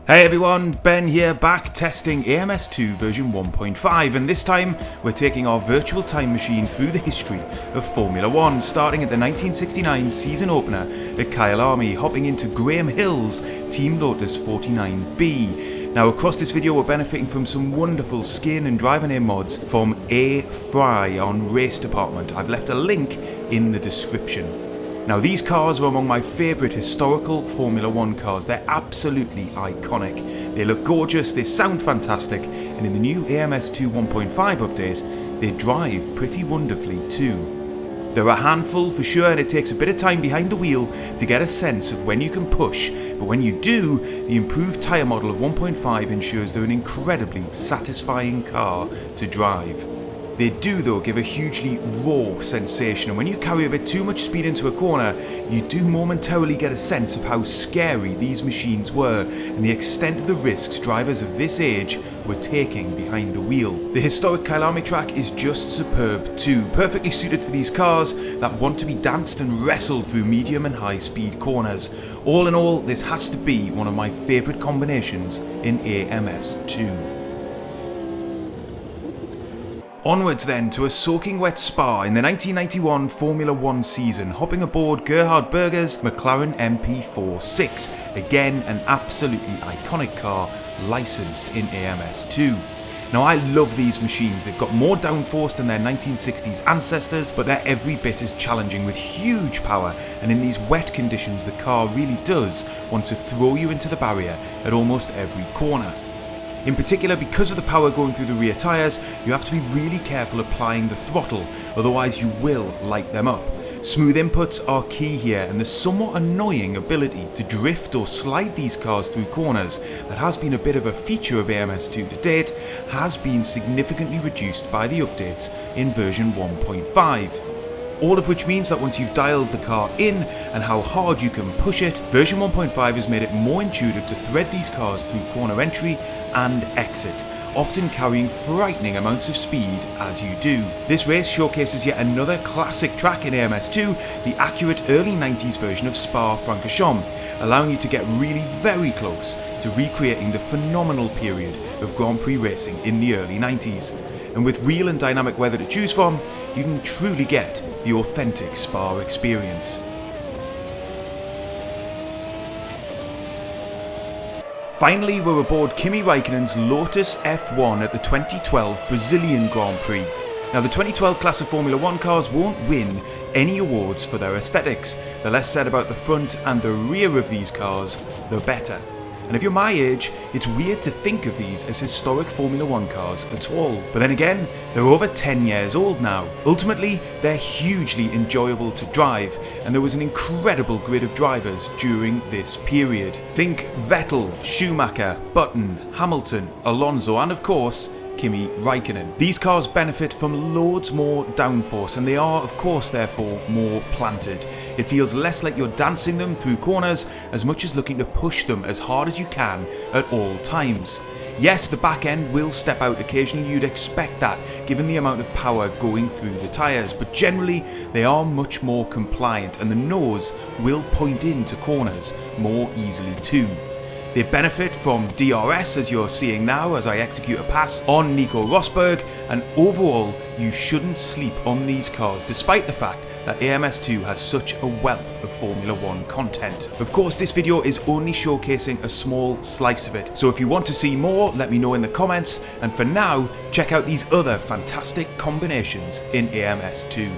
Hey everyone, Ben here, back testing AMS 2 version 1.5, and this time we're taking our virtual time machine through the history of Formula 1, starting at the 1969 season opener at Kyalami, hopping into Graham Hill's Team Lotus 49B. Now across this video we're benefiting from some wonderful skin and driver name mods from A. Fry on Race Department. I've left a link in the description. Now these cars are among my favourite historical Formula 1 cars. They're absolutely iconic. They look gorgeous, they sound fantastic, and in the new AMS 2 1.5 update, they drive pretty wonderfully too. They're a handful for sure, and it takes a bit of time behind the wheel to get a sense of when you can push, but when you do, the improved tyre model of 1.5 ensures they're an incredibly satisfying car to drive. They do though give a hugely raw sensation, and when you carry a bit too much speed into a corner, you do momentarily get a sense of how scary these machines were and the extent of the risks drivers of this age were taking behind the wheel. The historic Kyalami track is just superb too, perfectly suited for these cars that want to be danced and wrestled through medium and high speed corners. All in all, this has to be one of my favourite combinations in AMS 2. Onwards then to a soaking wet Spa in the 1991 Formula 1 season, hopping aboard Gerhard Berger's McLaren MP46, again an absolutely iconic car licensed in AMS 2. Now I love these machines. They've got more downforce than their 1960s ancestors, but they're every bit as challenging with huge power, and in these wet conditions the car really does want to throw you into the barrier at almost every corner. In particular, because of the power going through the rear tyres, you have to be really careful applying the throttle, otherwise you will light them up. Smooth inputs are key here, and the somewhat annoying ability to drift or slide these cars through corners that has been a bit of a feature of AMS 2 to date has been significantly reduced by the updates in version 1.5. All of which means that once you've dialed the car in and how hard you can push it, version 1.5 has made it more intuitive to thread these cars through corner entry and exit, often carrying frightening amounts of speed as you do. This race showcases yet another classic track in AMS 2, the accurate early 90s version of Spa-Francorchamps, allowing you to get really very close to recreating the phenomenal period of Grand Prix racing in the early 90s. And with real and dynamic weather to choose from, you can truly get the authentic Spa experience. Finally, we're aboard Kimi Räikkönen's Lotus F1 at the 2012 Brazilian Grand Prix. Now the 2012 class of Formula 1 cars won't win any awards for their aesthetics. The less said about the front and the rear of these cars, the better. And if you're my age, it's weird to think of these as historic Formula 1 cars at all. But then again, they're over 10 years old now. Ultimately, they're hugely enjoyable to drive, and there was an incredible grid of drivers during this period. Think Vettel, Schumacher, Button, Hamilton, Alonso, and of course, Kimi Räikkönen. These cars benefit from loads more downforce, and they are of course therefore more planted. It feels less like you're dancing them through corners as much as looking to push them as hard as you can at all times. Yes, the back end will step out occasionally, you'd expect that given the amount of power going through the tyres, but generally they are much more compliant, and the nose will point into corners more easily too. They benefit from DRS, as you're seeing now as I execute a pass on Nico Rosberg, and overall you shouldn't sleep on these cars despite the fact that AMS 2 has such a wealth of Formula 1 content. Of course, this video is only showcasing a small slice of it, so if you want to see more, let me know in the comments, and for now, check out these other fantastic combinations in AMS 2.